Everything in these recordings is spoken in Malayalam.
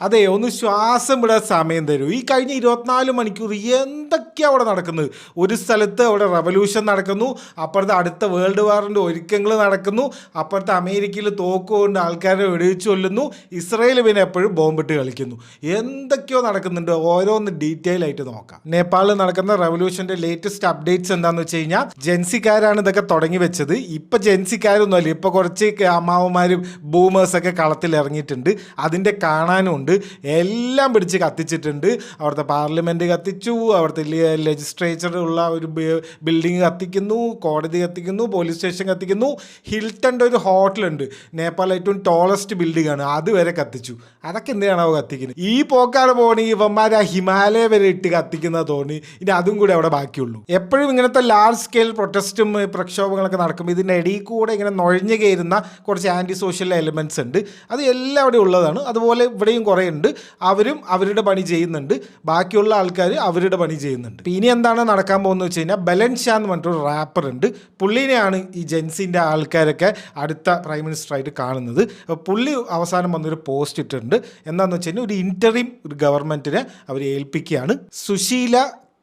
അതെ, ഒന്ന് ശ്വാസം വിടാൻ സമയം തരൂ. ഈ കഴിഞ്ഞ 24 മണിക്കൂർ എന്തൊക്കെയാണ് അവിടെ നടക്കുന്നത്? ഒരു സ്ഥലത്ത് അവിടെ റവല്യൂഷൻ നടക്കുന്നു, അപ്പുറത്ത് അടുത്ത വേൾഡ് വാറിൻ്റെ ഒരുക്കങ്ങൾ നടക്കുന്നു, അപ്പുറത്ത് അമേരിക്കയിൽ തോക്ക് കൊണ്ട് ആൾക്കാരെ വെടിവെച്ച് കൊല്ലുന്നു, ഇസ്രയേൽ പിന്നെ എപ്പോഴും ബോംബിട്ട് കളിക്കുന്നു. എന്തൊക്കെയോ നടക്കുന്നുണ്ട്, ഓരോന്ന് ഡീറ്റെയിൽ ആയിട്ട് നോക്കാം. നേപ്പാളിൽ നടക്കുന്ന റവല്യൂഷൻ്റെ ലേറ്റസ്റ്റ് അപ്ഡേറ്റ്സ് എന്താണെന്ന് വെച്ച് കഴിഞ്ഞാൽ, ജെൻസിക്കാരാണ് ഇതൊക്കെ തുടങ്ങി വെച്ചത്. ഇപ്പം ജെൻസിക്കാരൊന്നുമല്ല, ഇപ്പോൾ കുറച്ച് അമ്മാവന്മാരും ബൂമേഴ്സൊക്കെ കളത്തിൽ ഇറങ്ങിയിട്ടുണ്ട്. അതിൻ്റെ കാണാനും ഉണ്ട്. എല്ലാം പിടിച്ച് കത്തിച്ചിട്ടുണ്ട്. അവിടുത്തെ പാർലമെൻറ്റ് കത്തിച്ചു, അവിടുത്തെ ലെജിസ്ലേച്ചറുള്ള ഒരു ബിൽഡിങ് കത്തിക്കുന്നു, കോടതി കത്തിക്കുന്നു, പോലീസ് സ്റ്റേഷൻ കത്തിക്കുന്നു, ഹിൽട്ടൻ്റെ ഒരു ഹോട്ടലുണ്ട്, നേപ്പാളിലെ ഏറ്റവും ടോളസ്റ്റ് ബിൽഡിംഗ് ആണ്, അതുവരെ കത്തിച്ചു. അതൊക്കെ എന്തിനാണോ കത്തിക്കുന്നത്? ഈ പോക്കാണ് പോണി ഇവന്മാർ ആ ഹിമാലയ വരെ ഇട്ട് കത്തിക്കുന്ന തോന്നി. ഇനി അതും കൂടി അവിടെ ബാക്കിയുള്ളൂ. എപ്പോഴും ഇങ്ങനത്തെ ലാർജ് സ്കെയിൽ പ്രൊട്ടസ്റ്റും പ്രക്ഷോഭങ്ങളൊക്കെ നടക്കുമ്പോൾ ഇതിൻ്റെ ഇടയിൽ കൂടെ ഇങ്ങനെ നുഴഞ്ഞു കയറുന്ന കുറച്ച് ആൻറ്റി സോഷ്യൽ എലിമെൻറ്റ്സ് ഉണ്ട്. അത് എല്ലാം അവിടെ ഉള്ളതാണ്. അതുപോലെ ഇവിടെയും കുറേ ഉണ്ട്. അവരും അവരുടെ പണി ചെയ്യുന്നുണ്ട്, ബാക്കിയുള്ള ആൾക്കാർ അവരുടെ പണി ചെയ്യുന്നുണ്ട്. ഇനി എന്താണ് നടക്കാൻ പോകുന്നത് വെച്ച് കഴിഞ്ഞാൽ, ബലൻഷാ എന്ന് പറഞ്ഞിട്ടൊരു റാപ്പർ ഉണ്ട്. പുള്ളിനെയാണ് ഈ ജെൻസിൻ്റെ ആൾക്കാരൊക്കെ അടുത്ത പ്രൈം മിനിസ്റ്ററായിട്ട് കാണുന്നത്. അപ്പോൾ പുള്ളി അവസാനം വന്നൊരു പോസ്റ്റ് ഇട്ടിട്ടുണ്ട്. എന്താണെന്ന് വെച്ച് കഴിഞ്ഞാൽ, ഒരു ഇൻ്ററിം ഒരു ഗവൺമെൻറ്റിനെ അവർ ഏൽപ്പിക്കുകയാണ്. സുശീല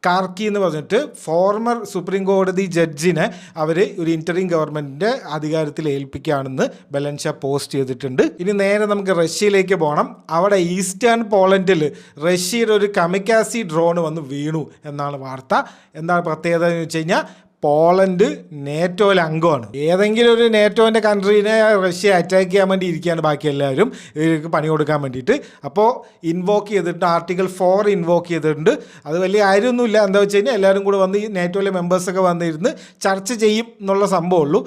കാർക്കി എന്ന് പറഞ്ഞിട്ട് ഫോർമർ സുപ്രീം കോടതി ജഡ്ജിനെ അവർ ഒരു ഇൻ്ററിം ഗവൺമെൻറ്റിൻ്റെ അധികാരത്തിൽ ഏൽപ്പിക്കുകയാണെന്ന് ബലൻഷാ പോസ്റ്റ് ചെയ്തിട്ടുണ്ട്. ഇനി നേരെ നമുക്ക് റഷ്യയിലേക്ക് പോകണം. അവിടെ ഈസ്റ്റേൺ പോളണ്ടിൽ റഷ്യയുടെ ഒരു കമിക്കാസി ഡ്രോൺ വന്ന് വീണു എന്നാണ് വാർത്ത. എന്താണ് പ്രത്യേകത എന്ന് വെച്ച് കഴിഞ്ഞാൽ, പോളണ്ട് നേറ്റോയിലെ അംഗമാണ്. ഏതെങ്കിലും ഒരു നേറ്റോൻ്റെ കൺട്രീനെ റഷ്യ അറ്റാക്ക് ചെയ്യാൻ വേണ്ടി ഇരിക്കുകയാണ് ബാക്കി എല്ലാവരും ഇവർക്ക് പണി കൊടുക്കാൻ വേണ്ടിയിട്ട്. അപ്പോൾ ഇൻവോക്ക് ചെയ്തിട്ട് ആർട്ടിക്കിൾ 4 ഇൻവോക്ക് ചെയ്തിട്ടുണ്ട്. അത് വലിയ കാര്യമൊന്നുമില്ല. എന്താ വെച്ച് കഴിഞ്ഞാൽ, എല്ലാവരും കൂടെ വന്ന് ഈ നേറ്റോയിലെ മെമ്പേഴ്സൊക്കെ വന്നിരുന്ന് ചർച്ച ചെയ്യും എന്നുള്ള സംഭവമുള്ളൂ.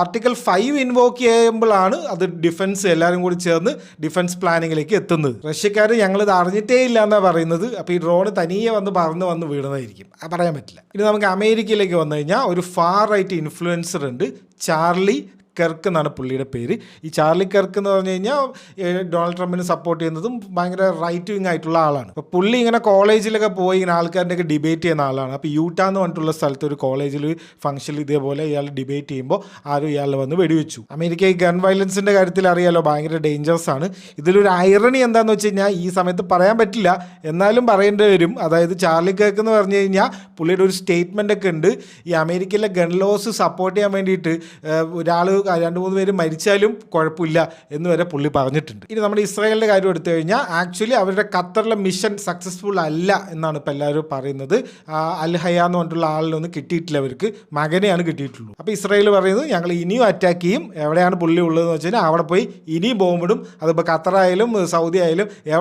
ആർട്ടിക്കിൾ 5 ഇൻവോക്ക് ചെയ്യുമ്പോഴാണ് അത് ഡിഫൻസ് എല്ലാവരും കൂടി ചേർന്ന് ഡിഫൻസ് പ്ലാനിങ്ങിലേക്ക് എത്തുന്നത്. റഷ്യക്കാർ ഞങ്ങളിത് അറിഞ്ഞിട്ടേ ഇല്ല എന്നാണ് പറയുന്നത്. അപ്പോൾ ഈ ഡ്രോൺ തനിയെ വന്ന് വീണതായിരിക്കും, പറയാൻ പറ്റില്ല. ഇനി നമുക്ക് അമേരിക്കയിലേക്ക് വന്നു കഴിഞ്ഞാൽ, ഒരു ഫാർ റൈറ്റ് ഇൻഫ്ലുവൻസർ ഉണ്ട്, ചാർലി കെർക്ക് എന്നാണ് പുള്ളിയുടെ പേര്. ഈ ചാർലി കെർക്ക് എന്ന് പറഞ്ഞു കഴിഞ്ഞാൽ ഡൊണാൾഡ് ട്രംപിനെ സപ്പോർട്ട് ചെയ്യുന്നതും ഭയങ്കര റൈറ്റ് വിങ് ആയിട്ടുള്ള ആളാണ്. അപ്പോൾ പുള്ളി ഇങ്ങനെ കോളേജിലൊക്കെ പോയി ഇങ്ങനെ ആൾക്കാരുടെയൊക്കെ ഡിബേറ്റ് ചെയ്യുന്ന ആളാണ്. അപ്പോൾ യൂട്ടാ എന്ന് പറഞ്ഞിട്ടുള്ള സ്ഥലത്ത് ഒരു കോളേജിൽ ഫംഗ്ഷനിൽ ഇതേപോലെ ഇയാൾ ഡിബേറ്റ് ചെയ്യുമ്പോൾ ആരും ഇയാൾ വന്ന് വെടിവെച്ചു. അമേരിക്ക ഈ ഗൺ വയലൻസിൻ്റെ കാര്യത്തിൽ അറിയാലോ, ഭയങ്കര ഡേഞ്ചറസ് ആണ്. ഇതിലൊരു ഐറണി എന്താണെന്ന് വെച്ച് കഴിഞ്ഞാൽ, ഈ സമയത്ത് പറയാൻ പറ്റില്ല, എന്നാലും പറയേണ്ടി വരും. അതായത് ചാർലി കെർക്ക് എന്ന് പറഞ്ഞു കഴിഞ്ഞാൽ പുള്ളിയുടെ ഒരു സ്റ്റേറ്റ്മെൻ്റ് ഒക്കെ ഉണ്ട്. ഈ അമേരിക്കയിലെ ഗൺ ലോസ് സപ്പോർട്ട് ചെയ്യാൻ വേണ്ടിയിട്ട് ഒരാൾ 2-3 പേര് മരിച്ചാലും കുഴപ്പമില്ല എന്ന് വരെ പുള്ളി പറഞ്ഞിട്ടുണ്ട്. ഇനി നമ്മുടെ ഇസ്രായേലിൻ്റെ കാര്യം എടുത്തു കഴിഞ്ഞാൽ, ആക്ച്വലി അവരുടെ ഖത്തറിലെ മിഷൻ സക്സസ്ഫുൾ അല്ല എന്നാണ് ഇപ്പോൾ എല്ലാവരും പറയുന്നത്. അൽ-ഹയ എന്ന് പറഞ്ഞിട്ടുള്ള ആളിനൊന്നും കിട്ടിയിട്ടില്ല, അവർക്ക് മകനെയാണ് കിട്ടിയിട്ടുള്ളൂ. അപ്പോൾ ഇസ്രായേൽ പറയുന്നത്, ഞങ്ങൾ ഇനിയും അറ്റാക്ക് ചെയ്യും, എവിടെയാണ് പുള്ളി ഉള്ളതെന്ന് വെച്ച് കഴിഞ്ഞാൽ അവിടെ പോയി ഇനിയും ബോംബിടും. അതിപ്പോൾ ഖത്തറായാലും സൗദി ആയാലും എവിടെ